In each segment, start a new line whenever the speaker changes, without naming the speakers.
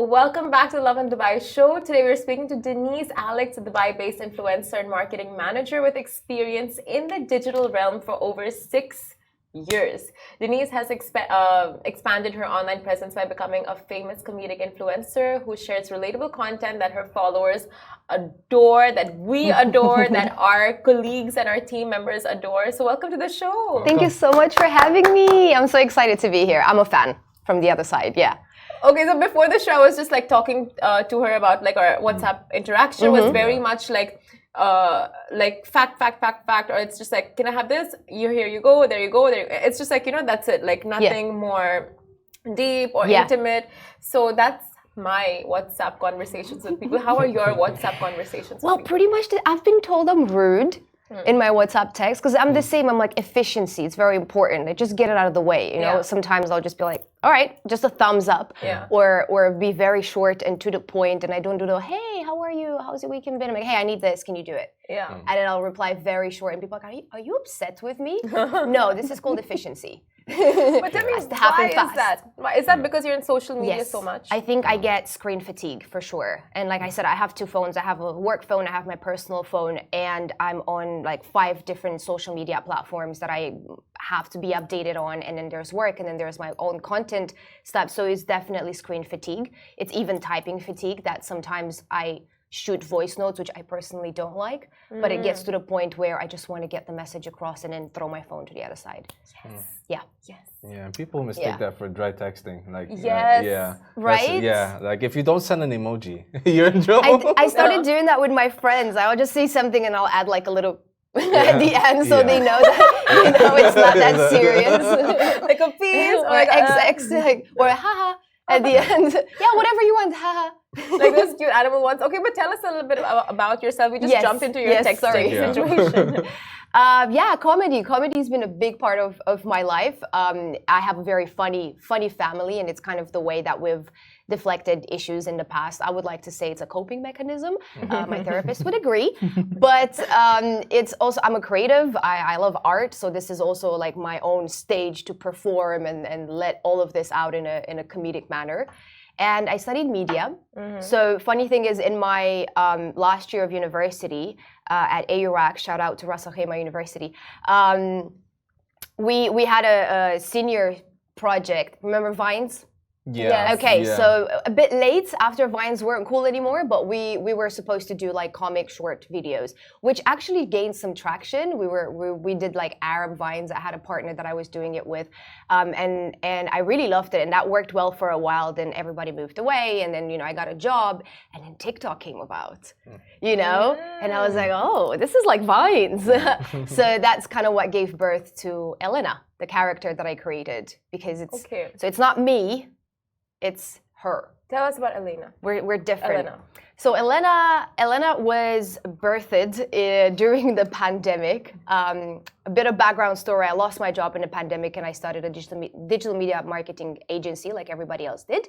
Welcome back to the Lovin Dubai show. Today we're speaking to Denise, Alexe, a Dubai-based influencer and marketing manager with experience in the digital realm for over 6 years. Denise has expanded her online presence by becoming a famous comedic influencer who shares relatable content that her followers adore, that we adore, that our colleagues and our team members adore. So welcome to the show.
Thank you so much for having me. I'm so excited to be here. I'm a fan from the other side, yeah.
Okay, so before the show, I was just like talking to her about like our WhatsApp interaction was very much like fact, or it's just like, can I have this? Here you go, there you go. It's just like, that's it. Like nothing more deep or intimate. So that's my WhatsApp conversations with people. How are your WhatsApp conversations?
Well, pretty much, I've been told I'm rude in my WhatsApp text because I'm the same. I'm like, efficiency, it's very important. I just get it out of the way, you know. Sometimes I'll just be like, all right, just a thumbs up, or be very short and to the point, and I don't do the, hey, how are you? How's your weekend been? I'm like, hey, I need this. Can you do it?
Yeah.
And then I'll reply very short, and people are like, are you upset with me? No, this is called efficiency.
But tell me, why is that? Why is that? Because you're in social media so much?
I think I get screen fatigue for sure. And like I said, I have 2 phones. I have a work phone, I have my personal phone, and I'm on like 5 different social media platforms that I have to be updated on. And then there's work, and then there's my own content stuff. So it's definitely screen fatigue. It's even typing fatigue that sometimes I shoot voice notes, which I personally don't like, but it gets to the point where I just want to get the message across and then throw my phone to the other side.
Yes.
Yeah.
Yes.
Yeah, people mistake that for dry texting. Like,
yes.
Right?
Like if you don't send an emoji, you're in trouble.
I started doing that with my friends. I'll just say something and I'll add like a little at the end so they know that it's not that serious.
Like a piece
or like XX or haha at the end. Yeah, whatever you want, haha.
Like those cute animal ones. Okay, but tell us a little bit about yourself. We just jumped into your texting situation.
Comedy. Comedy's been a big part of my life. I have a very funny family, and it's kind of the way that we've deflected issues in the past. I would like to say it's a coping mechanism. My therapist would agree. But it's also, I'm a creative. I love art. So this is also like my own stage to perform and let all of this out in a comedic manner. And I studied media. So funny thing is, in my last year of university at AURAC, shout out to Ras Al Khaimah University, we had a senior project. Remember Vines?
Yeah.
Okay, so a bit late after Vines weren't cool anymore, but we were supposed to do like comic short videos, which actually gained some traction. We did like Arab Vines. I had a partner that I was doing it with, and I really loved it, and that worked well for a while. Then everybody moved away, and then I got a job, and then TikTok came about, and I was like, oh, this is like Vines. So that's kind of what gave birth to Elena, the character that I created, because it's not me. It's her.
Tell us about Elena.
We're different. So Elena was birthed during the pandemic. A bit of background story. I lost my job in the pandemic, and I started a digital media marketing agency like everybody else did.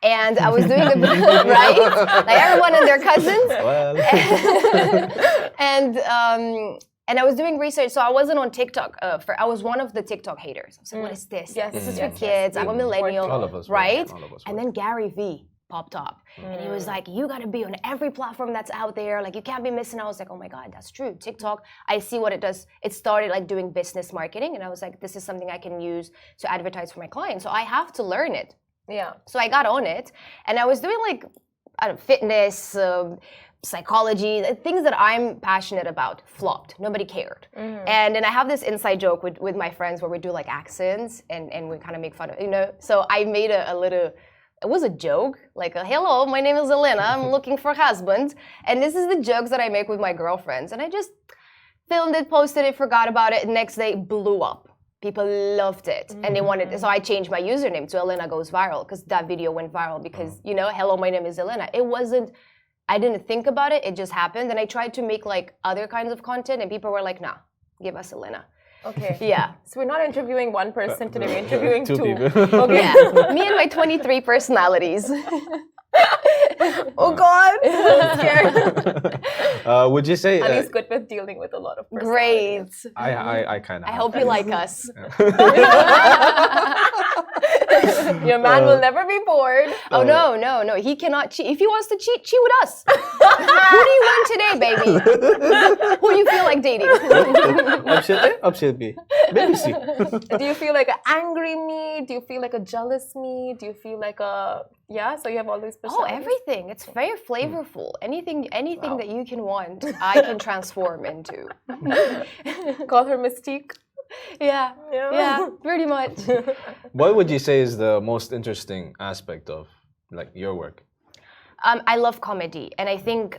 And I was doing right, like everyone and their cousins.
Well.
And I was doing research, so I wasn't on TikTok. I was one of the TikTok haters. I was like, what is this?
Yes,
this is for kids. I'm a millennial,
all of us,
right?
All of us
and then Gary V popped up. And he was like, you got to be on every platform that's out there. Like, you can't be missing. I was like, oh my God, that's true. TikTok, I see what it does. It started like doing business marketing. And I was like, this is something I can use to advertise for my clients. So I have to learn it.
Yeah.
So I got on it. And I was doing like, fitness, psychology, things that I'm passionate about flopped. Nobody cared. And then I have this inside joke with my friends where we do like accents and we kind of make fun of, So I made a little, it was a joke, like, hello, my name is Elena, I'm looking for a husband. And this is the jokes that I make with my girlfriends. And I just filmed it, posted it, forgot about it. Next day, blew up. People loved it. And they wanted, so I changed my username to Elena Goes Viral because that video went viral because, hello, my name is Elena. I didn't think about it. It just happened. And I tried to make like other kinds of content and people were like, nah, give us Elena.
Okay.
Yeah.
So we're not interviewing one person today. We're interviewing two.
people.
Okay.
Yeah. Me and my 23 personalities. Oh God, I'm scared.
Would you say
And he's good with dealing with a lot of
Great.
I kind of
I hope you like us.
Your man will never be bored.
Oh no, he cannot cheat. If he wants to cheat, cheat with us. Who do you want today, baby? Who do you feel like dating?
Upset me. Maybe see.
Do you feel like an angry me? Do you feel like a jealous me? Do you feel like a so you have all these personalities?
Oh, everything. It's very flavorful. Anything that you can want, I can transform into.
Call her Mystique.
Yeah, pretty much.
What would you say is the most interesting aspect of like your work?
I love comedy, and I think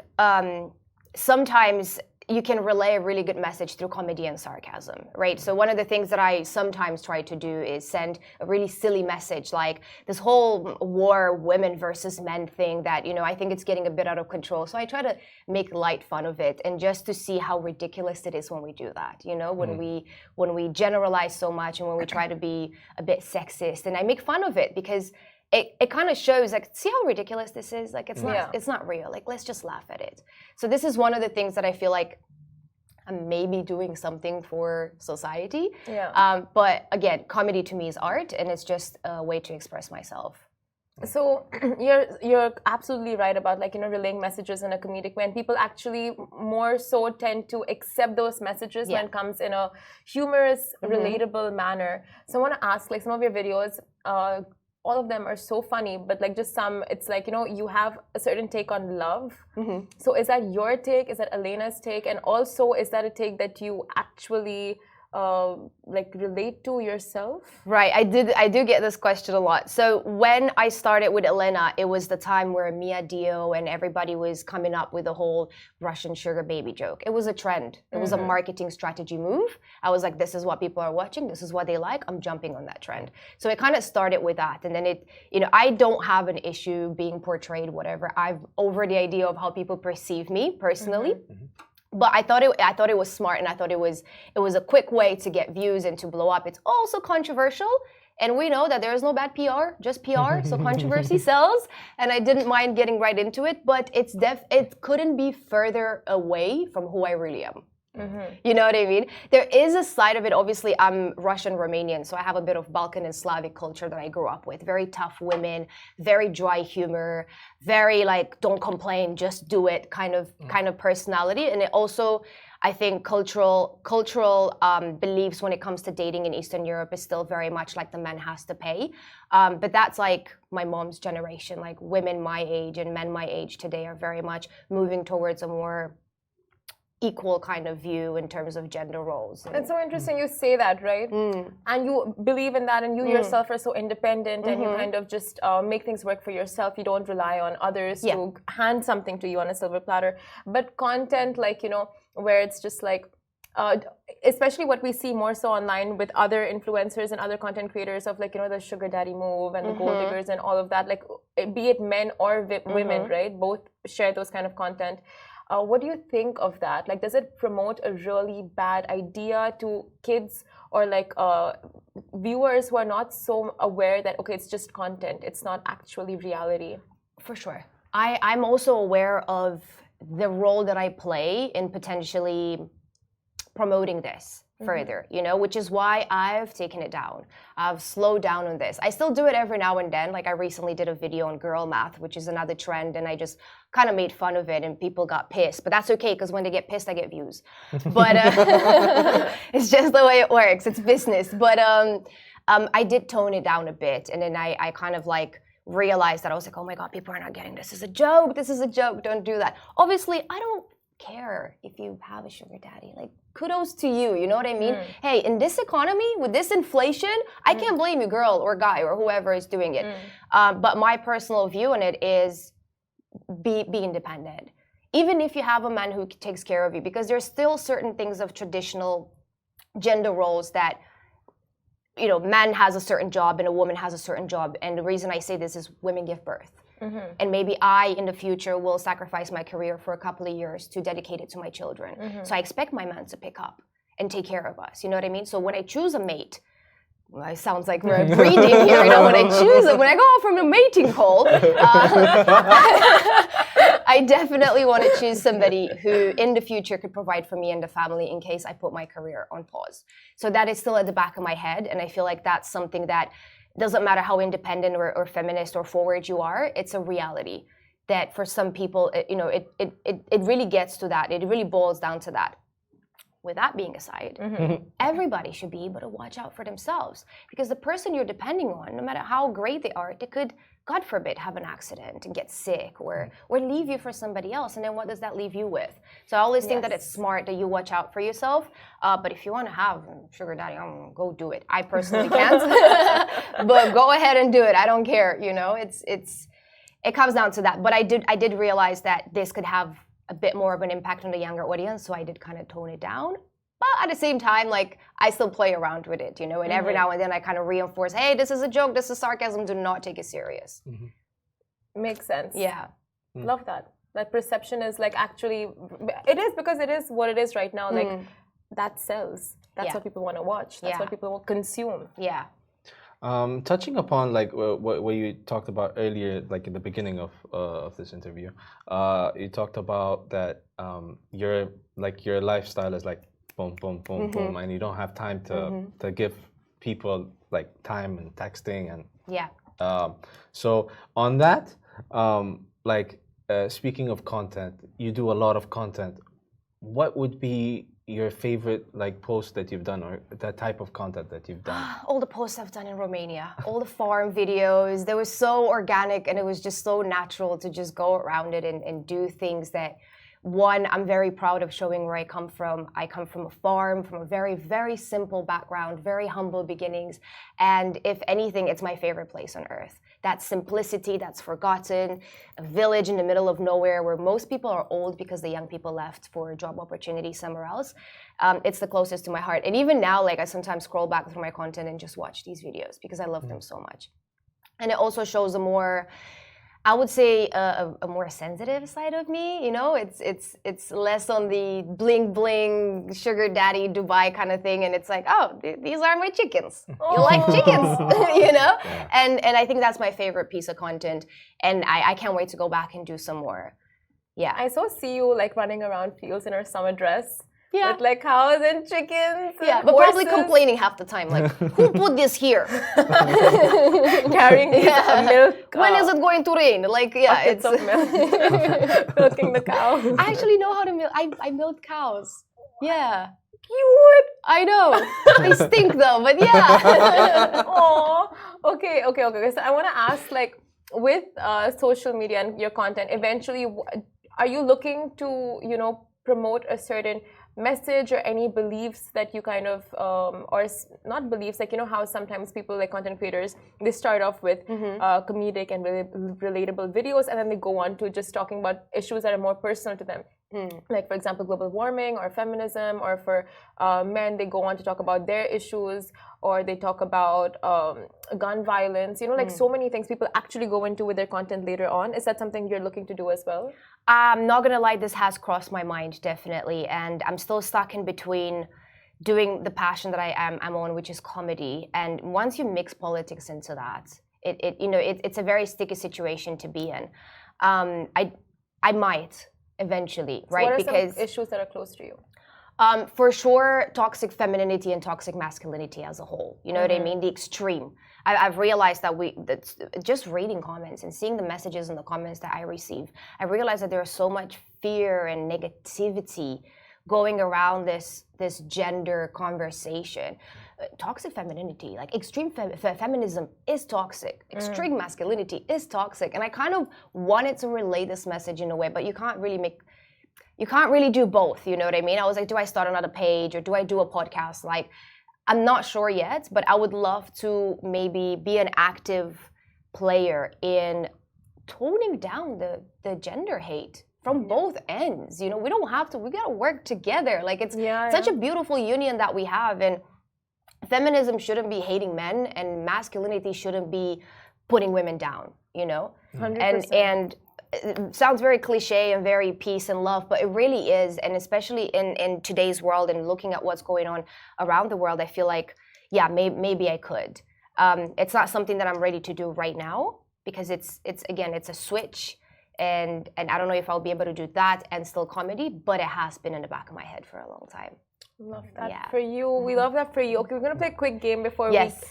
sometimes you can relay a really good message through comedy and sarcasm, right? So one of the things that I sometimes try to do is send a really silly message, like this whole war women versus men thing that, I think it's getting a bit out of control. So I try to make light fun of it, and just to see how ridiculous it is when we do that, when we generalize so much and when we try to be a bit sexist, and I make fun of it because it kind of shows, like, see how ridiculous this is? Like, it's not real. Like, let's just laugh at it. So this is one of the things that I feel like I'm maybe doing something for society. But again, comedy to me is art, and it's just a way to express myself.
So you're absolutely right about relaying messages in a comedic way, and people actually more so tend to accept those messages when it comes in a humorous, relatable manner. So I want to ask, some of your videos, all of them are so funny, but just some, it's you have a certain take on love. So is that your take? Is that Elena's take? And also, is that a take that you actually relate to yourself?
Right, I do get this question a lot. So when I started with Elena, it was the time where Mia Dio and everybody was coming up with the whole Russian sugar baby joke. It was a trend. It was a marketing strategy move. I was like, this is what people are watching. This is what they like. I'm jumping on that trend. So it kind of started with that. And then I don't have an issue being portrayed, whatever. I've over the idea of how people perceive me personally. But I thought it was smart, and I thought it was a quick way to get views and to blow up. It's also controversial, and we know that there is no bad PR, just PR. So controversy sells, and I didn't mind getting right into it. But it couldn't be further away from who I really am. You know what I mean? There is a side of it. Obviously, I'm Russian Romanian, so I have a bit of Balkan and Slavic culture that I grew up with. Very tough women, very dry humor, very don't complain, just do it kind of personality. And it also, I think, cultural beliefs when it comes to dating in Eastern Europe is still very much like the man has to pay. But that's my mom's generation. Women my age and men my age today are very much moving towards a more equal kind of view in terms of gender roles.
It's so interesting you say that, right? And you believe in that, and you yourself are so independent, and you kind of just make things work for yourself. You don't rely on others to hand something to you on a silver platter. But content where it's just especially what we see more so online with other influencers and other content creators of the sugar daddy move and the gold diggers and all of that, be it men or women, right? Both share those kind of content. What do you think of that? Does it promote a really bad idea to kids or viewers who are not so aware that, okay, it's just content, it's not actually reality?
For sure. I'm also aware of the role that I play in potentially promoting this further, which is why I've taken it down. I've slowed down on this. I still do it every now and then. I recently did a video on girl math, which is another trend, and I just kind of made fun of it, and people got pissed. But that's okay, because when they get pissed, I get views. But it's just the way it works. It's business. But I did tone it down a bit, and then I kind of realized that I was like, oh my God, people are not getting this. This is a joke. This is a joke. Don't do that. Obviously, I don't care if you have a sugar daddy. Kudos to you, you know what I mean? Hey, in this economy, with this inflation, I can't blame you, girl or guy or whoever is doing it. But my personal view on it is be independent. Even if you have a man who takes care of you, because there's still certain things of traditional gender roles that, man has a certain job and a woman has a certain job. And the reason I say this is women give birth. And maybe I, in the future, will sacrifice my career for a couple of years to dedicate it to my children. So I expect my man to pick up and take care of us. You know what I mean? So when I choose a mate, It sounds like we're breeding here. When I choose it, when I go out from a mating call, I definitely want to choose somebody who in the future could provide for me and the family in case I put my career on pause. So that is still at the back of my head. And I feel like that's something that doesn't matter how independent or feminist or forward you are, it's a reality that for some people, it really gets to that. It really boils down to that. With that being aside, everybody should be able to watch out for themselves because the person you're depending on, no matter how great they are, they could, God forbid, have an accident and get sick or leave you for somebody else. And then what does that leave you with? So I always think that it's smart that you watch out for yourself. But if you want to have sugar daddy, go do it. I personally can't, but go ahead and do it. I don't care. It comes down to that. But I did realize that this could have a bit more of an impact on the younger audience, so I did kind of tone it down. But at the same time, like I still play around with it, and every now and then I kind of reinforce, hey, this is a joke, this is sarcasm, do not take it serious.
Makes sense.
Yeah.
Love that. That perception is like actually, it is because it is what it is right now. Like that sells. That's what people want to watch. That's what people will consume.
Yeah.
Touching upon like what you talked about earlier, like in the beginning of this interview, you talked about that your lifestyle is like boom, boom, boom, boom, and you don't have time to give people like time and texting and so on that, speaking of content, you do a lot of content. What would be your favorite like post that you've done or that type of content that you've done?
All the posts I've done in Romania, all the farm videos, they were so organic and it was just so natural to just go around it and do things that, one, I'm very proud of showing where I come from. I come from a farm, from a very, very simple background, very humble beginnings. And if anything, it's my favorite place on earth. That simplicity that's forgotten, a village in the middle of nowhere where most people are old because the young people left for a job opportunity somewhere else. It's the closest to my heart. And even now, like I sometimes scroll back through my content and just watch these videos because I love them so much. And it also shows a more, I would say, a more sensitive side of me. It's less on the bling bling sugar daddy Dubai kind of thing, and it's like, oh, these are my chickens. You like chickens, And I think that's my favorite piece of content, and I can't wait to go back and do some more. Yeah,
I see you like running around fields in her summer dress. Yeah. With like cows and chickens.
Yeah,
and
but
horses.
probably complaining half the time. Like, who put this here?
Carrying a milk.
When is it going to rain? Like,
buckets of milk. Milking the cow.
I actually know how to milk. I milk cows. Yeah.
Cute.
I know. They stink though, but yeah.
Oh. Okay. So I want to ask, like, with social media and your content, eventually, are you looking to, promote a certain message or any beliefs that you kind of or not beliefs, like how sometimes people like content creators, they start off with comedic and relatable videos and then they go on to just talking about issues that are more personal to them, like for example global warming or feminism, or for men they go on to talk about their issues, or they talk about gun violence, like so many things people actually go into with their content later on. Is that something you're looking to do as well?
I'm not gonna lie, this has crossed my mind definitely, and I'm still stuck in between doing the passion that I'm on, which is comedy. And once you mix politics into that, it's a very sticky situation to be in. I might eventually, right?
What are some issues that are close to you?
For sure, toxic femininity and toxic masculinity as a whole. You know what I mean? The extreme. I've realized that just reading comments and seeing the messages in the comments that I receive, I realized that there's so much fear and negativity going around this gender conversation. Toxic femininity, like extreme feminism is toxic. Extreme masculinity is toxic. And I kind of wanted to relay this message in a way, but you can't really do both, you know what I mean? I was like, do I start another page or do I do a podcast? Like, I'm not sure yet, but I would love to maybe be an active player in toning down the gender hate from both ends. We don't have to, we gotta work together. Like it's such a beautiful union that we have, and feminism shouldn't be hating men and masculinity shouldn't be putting women down,
100%.
And it sounds very cliche and very peace and love, but it really is. And especially in today's world and looking at what's going on around the world, I feel like yeah, maybe I could. It's not something that I'm ready to do right now because it's a switch, and I don't know if I'll be able to do that and still comedy, but it has been in the back of my head for a long time.
Love that
Yeah.
for you. We love that for you. Okay, we're gonna play a quick game before
Yes.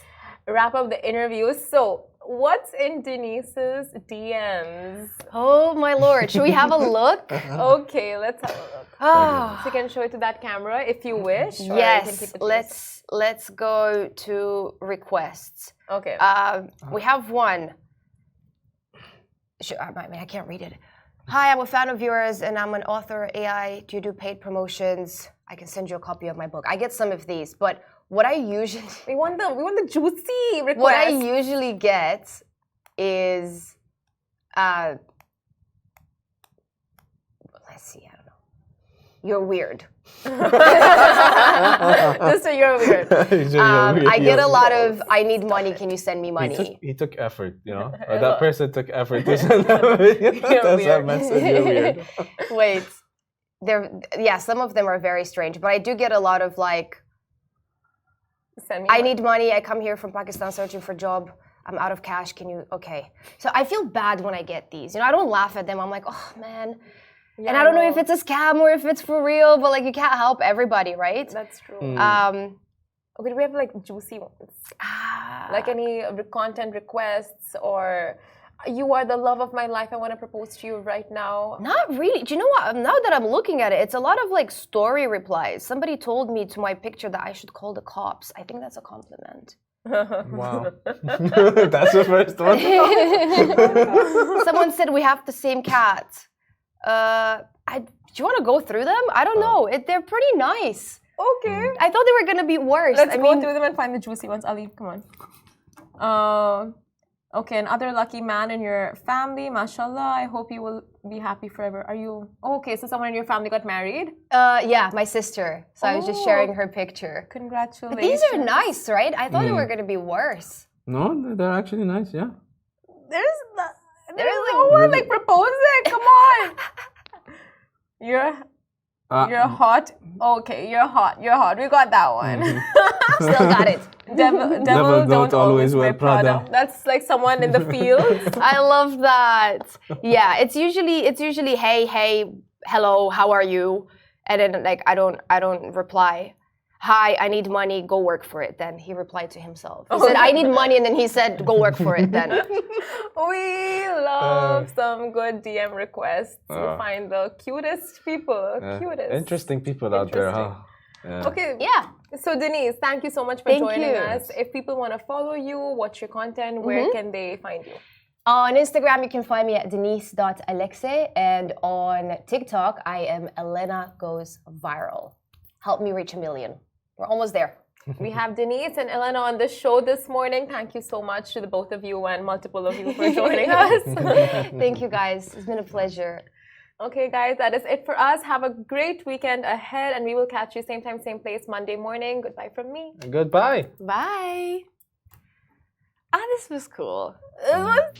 we wrap up the interview. So, what's in Denise's DMs?
Oh my lord, should we have a look?
Okay, let's have a look.
Oh.
So you can show it to that camera if you wish. Or you can keep
Yes,
it to yourself.
let's go to requests.
Okay.
We have one. I can't read it. Hi, I'm a fan of yours and I'm an author AI. Do you do paid promotions? I can send you a copy of my book. I get some of these, but what I usually
we want the juicy request.
what I usually get is let's see, I don't know. You're weird.
Just so you're weird.
I get a lot of I need money, can you send me money?
He took effort, you know. That person took effort to send that video. That's that message. You're weird.
Wait. Some of them are very strange, but I do get a lot of like
Send me
I
money.
need money. I come here from Pakistan searching for a job. I'm out of cash. Can you? Okay. So I feel bad when I get these. You know, I don't laugh at them. I'm like, oh man.
Yeah,
and I don't know if it's a scam or if it's for real, but like you can't help everybody, right?
That's true. Okay, do we have like juicy ones? Like any content requests, or you are the love of my life, I want to propose to you right now?
Not really. Do you know what? Now that I'm looking at it, it's a lot of like story replies. Somebody told me to my picture that I should call the cops. I think that's a compliment.
Wow. That's the first one.
Someone said we have the same cat. Do you want to go through them? I don't know. They're pretty nice.
Okay.
I thought they were gonna be worse.
Let's go through them and find the juicy ones. Ali, come on. Okay, another lucky man in your family, mashallah. I hope you will be happy forever. Are you okay? So someone in your family got married?
Yeah, my sister. So I was just sharing her picture.
Congratulations.
But these are nice, right? I thought they were gonna be worse.
No, they're actually nice. Yeah.
There's no one like proposing. Come on. You're hot. Okay, you're hot. You're hot. We got that one.
Still got it.
Devil don't always wear Prada. That's like someone in the field.
I love that. Yeah, it's usually hey, hello, how are you? And then like I don't reply. Hi, I need money, go work for it. Then he replied to himself. He said, I need money, and then he said, go work for it then.
We love some good DM requests. We find the cutest people. Cutest.
Interesting people out there, huh? Yeah.
Okay.
Yeah.
So Denise, thank you so much for joining us. If people want to follow you, watch your content, where can they find you?
On Instagram, you can find me at denise.alexe, and on TikTok, I am Elena Goes Viral. Help me reach 1 million. We're almost there.
We have Denise and Elena on the show this morning. Thank you so much to the both of you and multiple of you for joining us.
Thank you, guys. It's been a pleasure.
Okay, guys, that is it for us. Have a great weekend ahead, and we will catch you same time, same place Monday morning. Goodbye from me.
Goodbye.
Bye. This was cool.
It was